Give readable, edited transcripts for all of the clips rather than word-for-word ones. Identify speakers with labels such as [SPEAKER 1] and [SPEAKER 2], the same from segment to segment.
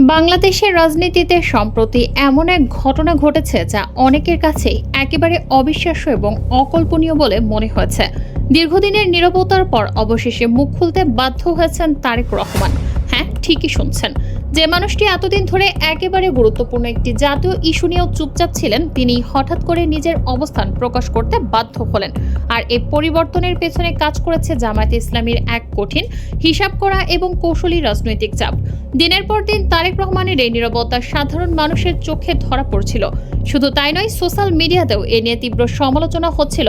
[SPEAKER 1] বাংলাদেশের রাজনীতিতে সম্প্রতি এমন এক ঘটনা ঘটেছে যা অনেকের কাছেই একেবারে অবিশ্বাস্য এবং অকল্পনীয় বলে মনে হয়েছে। দীর্ঘদিনের নীরবতার পর অবশেষে মুখ খুলতে বাধ্য হয়েছেন তারেক রহমান। হ্যাঁ, ঠিকই শুনছেন, যে মানুষটি এতদিন ধরে একেবারে গুরুত্বপূর্ণ একটি জাতীয় ইস্যু নিয়েও চুপচাপ ছিলেন, তিনি হঠাৎ করে নিজের অবস্থান প্রকাশ করতে বাধ্য হলেন। আর এই পরিবর্তনের পেছনে কাজ করেছে জামায়াতে ইসলামীর এক কঠিন হিসাব করা এবং কৌশলী রাজনৈতিক চাপ। দিনের পর দিন তারেক রহমানের এই নীরবতা সাধারণ মানুষের চোখে ধরা পড়ছিল। শুধু তাই নয়, সোশ্যাল মিডিয়াতেও এ নিয়ে তীব্র সমালোচনা হচ্ছিল।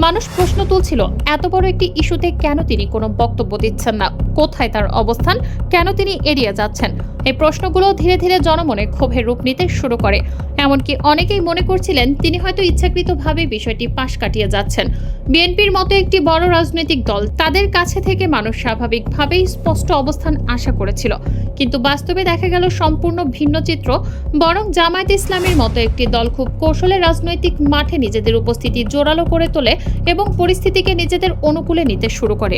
[SPEAKER 1] মানুষ প্রশ্ন তুলছিল, এত বড় একটি ইস্যুতে কেন তিনি কোনো বক্তব্য দিচ্ছেন না, কোথায় তার অবস্থান, কেন তিনি এড়িয়ে যাচ্ছেন। এই প্রশ্নগুলো ধীরে ধীরে জনমনে ক্ষোভের রূপ নিতে শুরু করে। এমনকি অনেকেই মনে করছিলেন তিনি হয়তো ইচ্ছাকৃতভাবে বিষয়টি পাশ কাটিয়ে যাচ্ছেন। বিএনপির মতো একটি বড় রাজনৈতিক দল, তাদের কাছে থেকে মানুষ স্বাভাবিকভাবেই স্পষ্ট অবস্থান আশা করেছিল, কিন্তু বাস্তবে দেখা গেল সম্পূর্ণ ভিন্ন চিত্র। বরং জামায়াতে ইসলামীর মতো একটি দল খুব কৌশলে রাজনৈতিক মাঠে নিজেদের উপস্থিতি জোরালো করে তোলে এবং পরিস্থিতিকে নিজেদের অনুকূলে নিতে শুরু করে।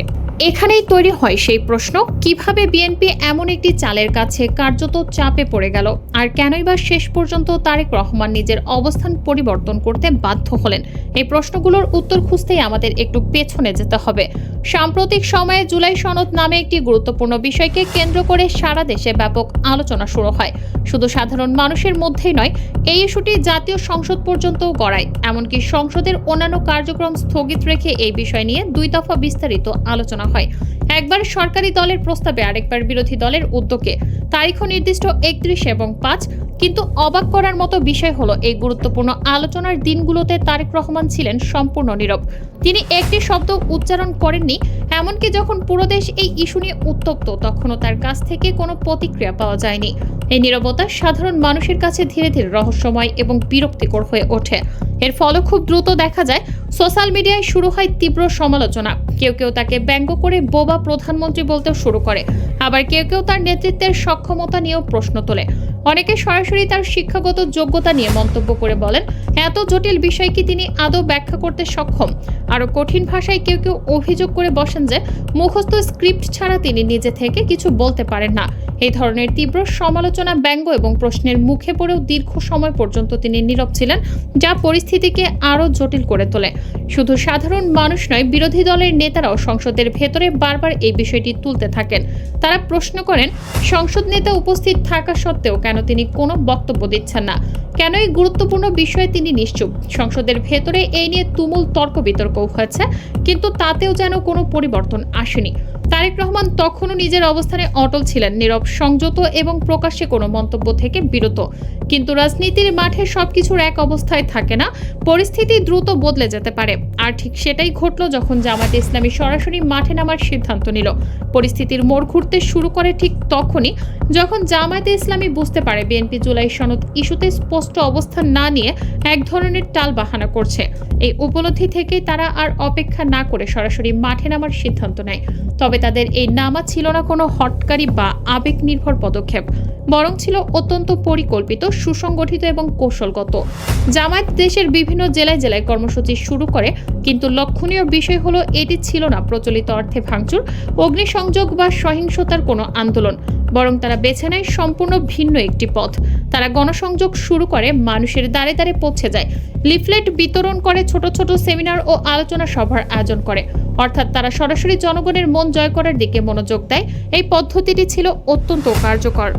[SPEAKER 1] এখানেই তৈরি হয় সেই প্রশ্ন, কিভাবে বিএনপি এমন একটি চালের কাছে কার্যত চাপে পড়ে গেল, আর কেনই বা শেষ পর্যন্ত তারেক রহমান নিজের অবস্থান পরিবর্তন করতে বাধ্য হলেন। এই প্রশ্নগুলোর উত্তর খুঁজতেই আমাদের একটু পেছনে যেতে হবে। সাম্প্রতিক সময়ে জুলাই সনদ নামে একটি গুরুত্বপূর্ণ বিষয়কে কেন্দ্র করে সারা দেশে ব্যাপক আলোচনা শুরু হয়। শুধু সাধারণ মানুষের মধ্যেই নয়, এই ইস্যুটি জাতীয় সংসদ পর্যন্তও গড়ায়। এমনকি সংসদের অন্যান্য কার্যক্রম স্থগিত রেখে এই বিষয় নিয়ে দুই দফা বিস্তারিত আলোচনা হয়। একবার সরকারি দলের প্রস্তাবে, আরেকবার বিরোধী দলের উদ্যোগে। তারিখও নির্দিষ্ট 31 এবং 5। কিন্তু অবাক করার মতো বিষয় হলো, এই গুরুত্বপূর্ণ আলোচনার দিনগুলোতে তারেক রহমান ছিলেন সম্পূর্ণ নীরব। তিনি একটি শব্দ উচ্চারণ করেননি। এমনকি যখন পুরো দেশ এই ইস্যু নিয়ে উত্তপ্ত, তখনও তার কাছ থেকে কোনো প্রতিক্রিয়া পাওয়া যায়নি। এই নীরবতা সাধারণ মানুষের কাছে ধীরে ধীরে রহস্যময় এবং বিরক্তিকর হয়ে ওঠে। এর ফলে খুব দ্রুত দেখা যায়, সোশ্যাল মিডিয়ায় শুরু হয় তীব্র সমালোচনা। কেউ কেউ তাকে ব্যঙ্গ করে বোবা প্রধানমন্ত্রী বলতেও শুরু করে, আবার কেউ কেউ তার নেতৃত্বের সক্ষমতা নিয়েও প্রশ্ন তোলে। অনেকে সরাসরি তার শিক্ষাগত যোগ্যতা নিয়ে মন্তব্য করে বলেন, এত জটিল বিষয় কি তিনি আদৌ ব্যাখ্যা করতে সক্ষম। আরও কঠিন ভাষায় কেউ কেউ অভিযোগ করে বসেন যে মুখস্থ স্ক্রিপ্ট ছাড়া তিনি নিজে থেকে কিছু বলতে পারেন না। এই ধরনের তীব্র সমালোচনা, ব্যঙ্গ এবং প্রশ্নের মুখে পড়েও দীর্ঘ সময় পর্যন্ত তিনি নীরব ছিলেন, যা পরিস্থিতিকে আরও জটিল করে তোলে। শুধু সাধারণ মানুষ নয়, বিরোধী দলের নেতারাও সংসদের ভেতরে বারবার এই বিষয়টি তুলতে থাকেন। তারা প্রশ্ন করেন, সংসদ নেতা উপস্থিত থাকা সত্ত্বেও কেন তিনি কোনো বক্তব্য দিচ্ছেন না, কেন এই গুরুত্বপূর্ণ বিষয়ে তিনি নিশ্চুপ। সংসদের ভেতরে এই নিয়ে তুমুল তর্ক বিতর্কও হয়েছে, কিন্তু তাতেও যেন কোনো পরিবর্তন আসেনি। তারেক রহমান তখনও নিজের অবস্থানে অটল ছিলেন, নীরব, সংযত এবং প্রকাশ্যে কোনো মন্তব্য থেকে বিরত। কিন্তু রাজনীতির মাঠে সবকিছুর এক অবস্থায় থাকে না, পরিস্থিতি দ্রুত বদলে যেতে পারে। আর ঠিক সেটাই ঘটল যখন জামায়াতে ইসলামী সরাসরি মাঠে নামার সিদ্ধান্ত নিল। পরিস্থিতির মোড় ঘুরতে শুরু করে ঠিক তখনই যখন জামায়াতে ইসলামী বুঝতে পারে বিএনপি জুলাই সনদ ইস্যুতে স্পষ্ট অবস্থান না নিয়ে এক ধরনের টাল বাহানা করছে। এই উপলব্ধি থেকেই তারা আর অপেক্ষা না করে সরাসরি মাঠে নামার সিদ্ধান্ত নেয়। তবে তাদের এই নামা ছিল না কোনো হটকারী বা আবেগ নির্ভর পদক্ষেপ, বরং ছিল অত্যন্ত পরিকল্পিত, সুসংগঠিত এবং কৌশলগত। জামায়াত দেশের বিভিন্ন জেলায় জেলায় কর্মসূচি শুরু করে, কিন্তু লক্ষণীয় বিষয় হলো এটি ছিল না প্রচলিত অর্থে ভাঙচুর, অগ্নিসংযোগ বা সহিংসতার কোনো আন্দোলন। বরং তারা বেছে নেয় সম্পূর্ণ ভিন্ন একটি পথ। তারা গণসংযোগ শুরু করে, মানুষের দ্বারে দ্বারে পৌঁছে যায়, লিফলেট বিতরণ করে, ছোট ছোট সেমিনার ও আলোচনা সভার আয়োজন করে। অর্থাৎ তারা সরাসরি জনগণের মন জয় করার দিকে মনোযোগ দেয়। এই পদ্ধতিটি ছিল অত্যন্ত কার্যকর,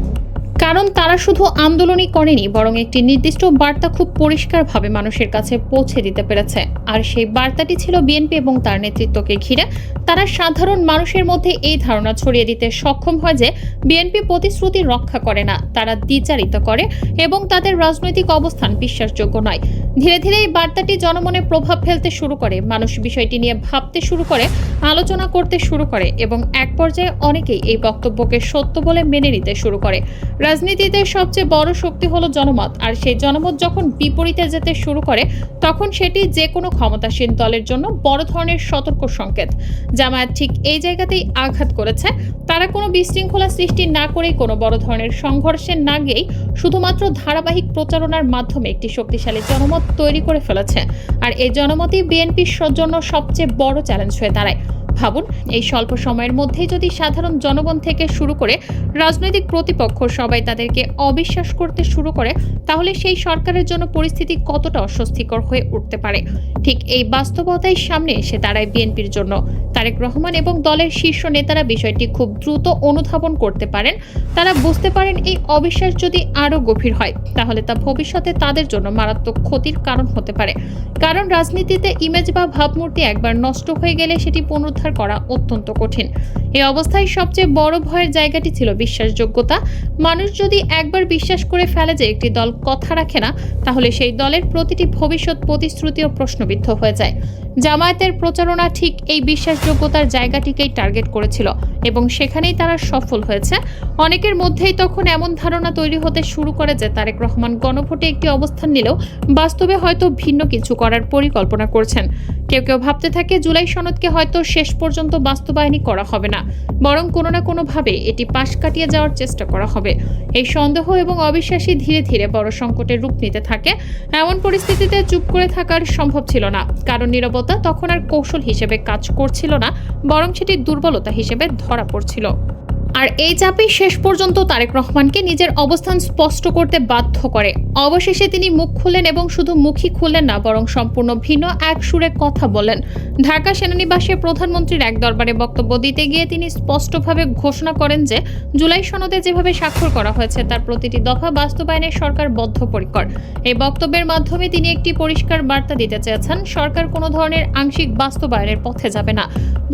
[SPEAKER 1] কারণ তারা শুধু আন্দোলনই করেনি, বরং একটি নির্দিষ্ট বার্তা খুব পরিষ্কারভাবে মানুষের কাছে পৌঁছে দিতে পেরেছে। আর সেই বার্তাটি ছিল বিএনপি এবং তার নেতৃত্বকে ঘিরে। তারা সাধারণ মানুষের মধ্যে এই ধারণা ছড়িয়ে দিতে সক্ষম হয় যে বিএনপি প্রতিশ্রুতি রক্ষা করে না, তারা দ্বিচারিতা করে এবং তাদের রাজনৈতিক অবস্থান বিশ্বাসযোগ্য নয়। ধীরে ধীরে এই বার্তাটি জনমনে প্রভাব ফেলতে শুরু করে, মানুষ বিষয়টি নিয়ে ভাবতে শুরু করে, আলোচনা করতে শুরু করে এবং এক পর্যায়ে অনেকেই এই বক্তব্যকে সত্য বলে মেনে নিতে শুরু করে। রাজনীতিতে সবচেয়ে বড় শক্তি হলো জনমত, আর সেই জনমত যখন বিপরীতে যেতে শুরু করে, তখন সেটি যে কোনো ক্ষমতাসীন দলের জন্য বড় ধরনের সতর্ক সংকেত। জামায়াত ঠিক এই জায়গাতেই আঘাত করেছে। তারা কোনো বিশৃঙ্খলা সৃষ্টি না করেই, কোনো বড় ধরনের সংঘর্ষে না গিয়েই, শুধুমাত্র ধারাবাহিক প্রচারণার মাধ্যমে একটি শক্তিশালী জনমত তৈরি করে ফেলেছে। আর এই জনমতই বিএনপির জন্য সবচেয়ে বড় চ্যালেঞ্জ হয়ে দাঁড়ায়। ভাবুন, এই স্বল্প সময়ের মধ্যেই যদি সাধারণ জনগণ থেকে শুরু করে রাজনৈতিক প্রতিপক্ষ সবাই তাদেরকে অবিশ্বাস করতে শুরু করে, তাহলে সেই সরকারের জন্য পরিস্থিতি কতটা অস্বস্তিকর হয়ে উঠতে পারে। ঠিক এই বাস্তবতাই সামনে এসে দাঁড়ায় বিএনপির জন্য। তারেক রহমান এবং দলের শীর্ষ নেতারা বিষয়টি খুব দ্রুত অনুধাবন করতে পারেন। তারা বুঝতে পারেন এই অবিশ্বাস যদি আরও গভীর হয়, তাহলে তা ভবিষ্যতে তাদের জন্য মারাত্মক ক্ষতির কারণ হতে পারে। কারণ রাজনীতিতে ইমেজ বা ভাবমূর্তি একবার নষ্ট হয়ে গেলে সেটি পুনরুদ্ধার করা অত্যন্ত কঠিন। এই অবস্থায় সবচেয়ে বড় ভয়ের জায়গাটি ছিল বিশ্বাসযোগ্যতা। মানুষ যদি একবার বিশ্বাস করে ফেলে যে একটি দল কথা রাখে না, তাহলে সেই দলের প্রতিটি ভবিষ্যৎ প্রতিশ্রুতিও প্রশ্নবিদ্ধ হয়ে যায়। জামায়াতের প্রচারণা ঠিক এই বিশ্বাসযোগ্যতার জায়গাটিকেই টার্গেট করেছিল এবং সেখানেই তারা সফল হয়েছে। অনেকের মধ্যেই তখন এমন ধারণা তৈরি হতে শুরু করে যে তারেক রহমান গণভোটে একটি অবস্থান নিলেও বাস্তবে হয়তো ভিন্ন কিছু করার পরিকল্পনা করছেন। কেউ কেউ ভাবতে থাকে জুলাই সনদকে হয়তো শেষ পর্যন্ত বাস্তবায়নই করা হবে না, বরং কোনো না কোনোভাবে এটি পাশ কাটিয়ে যাওয়ার চেষ্টা করা হবে। এই সন্দেহ এবং অবিশ্বাসী ধীরে ধীরে বড় সংকটের রূপ নিতে থাকে। এমন পরিস্থিতিতে চুপ করে থাকার সম্ভব ছিল না, কারণ নীরবতা তখন আর কৌশল হিসেবে কাজ করছিল না, বরং সেটি দুর্বলতা হিসেবে ধরা পড়ছিল। আর এই চাপই শেষ পর্যন্ত তারেক রহমানকে নিজের অবস্থান স্পষ্ট করতে বাধ্য করে। অবশেষে তিনি মুখ খুললেন এবং শুধু মুখই খুললেন না, বরং সম্পূর্ণ ভিন্ন এক সুরে কথা বলেন। ঢাকা সেনানিবাসে প্রধানমন্ত্রীর এক দরবারে বক্তব্য দিতে গিয়ে তিনি স্পষ্টভাবে ঘোষণা করেন যে জুলাই সনদে যেভাবে স্বাক্ষর করা হয়েছে তার প্রতিটি দফা বাস্তবায়নে সরকার বদ্ধপরিকর। এই বক্তব্যের মাধ্যমে তিনি একটি পরিষ্কার বার্তা দিতে চেয়েছেন, সরকার কোনো ধরনের আংশিক বাস্তবায়নের পথে যাবে না,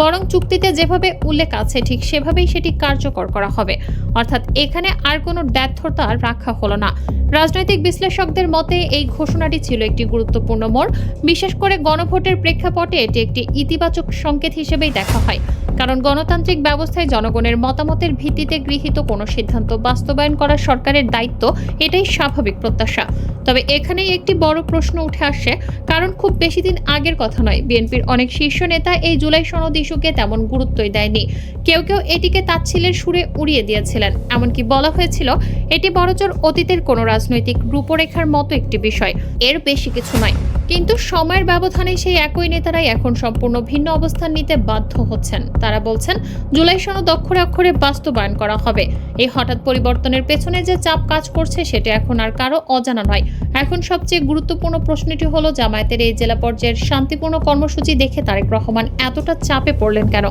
[SPEAKER 1] বরং চুক্তিতে যেভাবে উল্লেখ আছে ঠিক সেভাবেই সেটি কার্যকর করা হবে। অর্থাৎ এখানে আর কোনো দ্ব্যর্থতা রাখা হলো না। রাজনৈতিক বিশ্লেষকদের মতে এই ঘোষণাটি ছিল একটি গুরুত্বপূর্ণ মোড়। বিশেষ করে গণভোটের প্রেক্ষাপটে এটি একটি ইতিবাচক সংকেত হিসেবেই দেখা হয়, কারণ গণতান্ত্রিক ব্যবস্থায় জনগণের মতামতের ভিত্তিতে গৃহীত কোনো সিদ্ধান্ত বাস্তবায়ন করা সরকারের দায়িত্ব, এটাই স্বাভাবিক প্রত্যাশা। তবে এখানেই একটি বড় প্রশ্ন উঠে আসে, কারণ খুব বেশি দিন আগের কথা নয়, বিএনপির অনেক শীর্ষ নেতা এই জুলাই সনদ ইস্যুকে তেমন গুরুত্বই দেয়নি। কেউ কেউ এটিকে তাচ্ছিলের সুরে উড়িয়ে দিয়েছিলেন। এমনকি বলা হয়েছিল এটি বড়জোর অতীতের কোনো রাজনৈতিক রূপরেখার মতো একটি বিষয়, এর বেশি কিছু নয়। কিন্তু সময়ের ব্যবধানে সেই একই নেতারাই এখন সম্পূর্ণ ভিন্ন অবস্থান নিতে বাধ্য হচ্ছেন। তারা বলছেন জুলাই সনদ অক্ষরে অক্ষরে বাস্তবায়ন করা হবে। এই হঠাৎ পরিবর্তনের পেছনে যে চাপ কাজ করছে সেটা এখন আর কারো অজানা নয়। এখন সবচেয়ে গুরুত্বপূর্ণ প্রশ্নটি হলো, জামায়াতের এই জেলা পর্যায়ের শান্তিপূর্ণ কর্মসূচি দেখে তারেক রহমান এতটা চাপে পড়লেন কেন?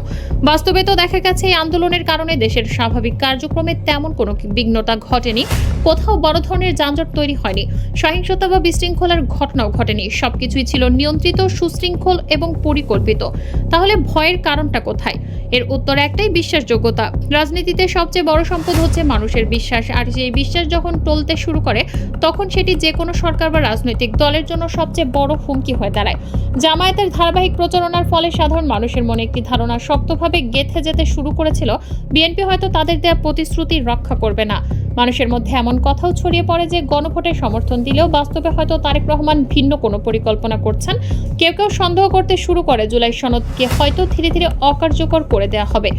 [SPEAKER 1] বাস্তবে তো দেখা গেছে এই আন্দোলনের কারণে দেশের স্বাভাবিক কার্যক্রমে তেমন কোনো বিঘ্নতা ঘটেনি, কোথাও বড় ধরনের যানজট তৈরি হয়নি, সহিংসতা বা বিশৃঙ্খলার ঘটনাও ঘটেনি। সবকিছুই ছিল নিয়ন্ত্রিত, সুশৃঙ্খল এবং পরিকল্পিত। তাহলে ভয়ের কারণটা কোথায়? এর উত্তর একটাই, বিশ্বাসযোগ্যতা। রাজনীতিতে সবচেয়ে বড় সম্পদ হচ্ছে মানুষের বিশ্বাস, আর সেই বিশ্বাস যখন টলতে শুরু করে তখন সেটি যে কোনো সরকার বা রাজনৈতিক দলের জন্য সবচেয়ে বড় হুমকি হয়ে দাঁড়ায়। জামায়াতের ধারাবাহিক প্রচারণার ফলে সাধারণ মানুষের মনে একটি ধারণা শক্তভাবে গেঁথে যেতে শুরু করেছিল, বিএনপি হয়তো তাদের দেয়া প্রতিশ্রুতি রক্ষা করবে না। মানুষের মধ্যে এমন কথাও ছড়িয়ে পড়ে যে গণভোটে সমর্থন দিলেও বাস্তবে হয়তো তারেক রহমান ভিন্ন কোনো পরিকল্পনা করছেন। কেউ কেউ সন্দেহ করতে শুরু করে জুলাই সনদকে হয়তো ধীরে ধীরে অকার্যকর করে দেওয়া হবে।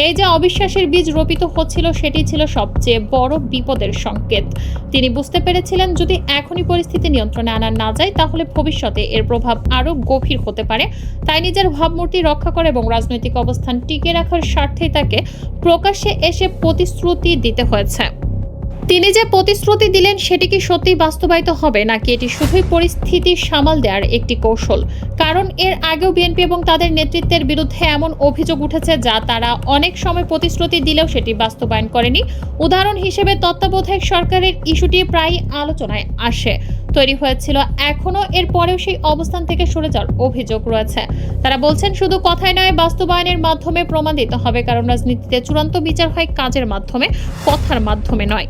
[SPEAKER 1] এই যে অবিশ্বাসের বীজ রোপিত হচ্ছিল সেটি ছিল সবচেয়ে বড় বিপদের সংকেত। তিনি বুঝতে পেরেছিলেন যদি এখনই পরিস্থিতি নিয়ন্ত্রণে আনা না যায় তাহলে ভবিষ্যতে এর প্রভাব আরও গভীর হতে পারে। তাই নিজের ভাবমূর্তি রক্ষা করে এবং রাজনৈতিক অবস্থান টিকে রাখার স্বার্থেই তাকে প্রকাশ্যে এসে প্রতিশ্রুতি দিতে হয়েছে। তিনি যে প্রতিশ্রুতি দিলেন সেটি কি সত্যি বাস্তবায়িত হবে, নাকি এটি শুধুই পরিস্থিতি সামাল দেওয়ার একটি কৌশল? কারণ এর আগেও বিএনপি এবং তাদের নেতৃত্বের বিরুদ্ধে এমন অভিযোগ উঠেছে যা তারা অনেক সময় প্রতিশ্রুতি দিলেও সেটি বাস্তবায়ন করেনি। উদাহরণ হিসেবে তত্ত্বাবধায়ক সরকারের ইস্যুটি প্রায়ই আলোচনায় আসে, তৈরি হয়েছিল, এখনও এর পরেও সেই অবস্থান থেকে সরে যাওয়ার অভিযোগ রয়েছে। তারা বলছেন শুধু কথায় নয়, বাস্তবায়নের মাধ্যমে প্রমাণ দিতে হবে, কারণ রাজনীতিতে চূড়ান্ত বিচার হয় কাজের মাধ্যমে, কথার মাধ্যমে নয়।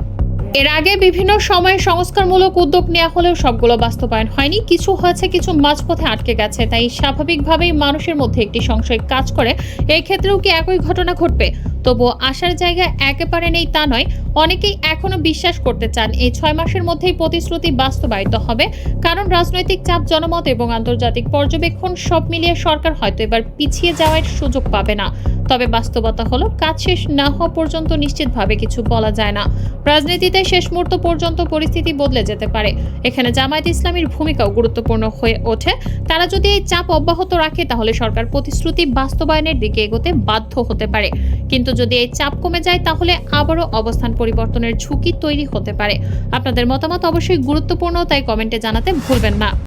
[SPEAKER 1] এর আগে বিভিন্ন সময়ে সংস্কারমূলক উদ্যোগ নেওয়া হলেও সবগুলো বাস্তবায়ন হয়নি, কিছু হয়েছে, কিছু মাঝপথে আটকে গেছে। তাই স্বাভাবিকভাবেই মানুষের মধ্যে একটি সংশয় কাজ করে, এই ক্ষেত্রেও কি একই ঘটনা ঘটবে? তবুও আশার জায়গা একেবারে নেই তা নয়। অনেকেই এখনো বিশ্বাস করতে চান এই 6 মাসের মধ্যেই প্রতিশ্রুতি বাস্তবায়িত হবে, কারণ রাজনৈতিক চাপ, জনমত এবং আন্তর্জাতিক পর্যবেক্ষণ সব মিলিয়ে সরকার হয়তো এবার পিছিয়ে যাওয়ার সুযোগ পাবে না। তবে বাস্তবতা হলো, কাজ শেষ না হওয়া পর্যন্ত নিশ্চিতভাবে কিছু বলা যায় না। রাজনীতিতে শেষ মুহূর্ত পর্যন্ত পরিস্থিতি বদলে যেতে পারে। এখানে জামায়াত ইসলামীর ভূমিকাও গুরুত্বপূর্ণ হয়ে ওঠে। তারা যদি এই চাপ অব্যাহত রাখে তাহলে সরকার প্রতিশ্রুতি বাস্তবায়নের দিকে এগোতে বাধ্য হতে পারে। কিন্তু যদি এই চাপ কমে যায় তাহলে আবারও অবস্থান পরিবর্তনের ঝুঁকি তৈরি হতে পারে। আপনাদের মতামত অবশ্যই গুরুত্বপূর্ণ, তাই কমেন্টে জানাতে ভুলবেন না।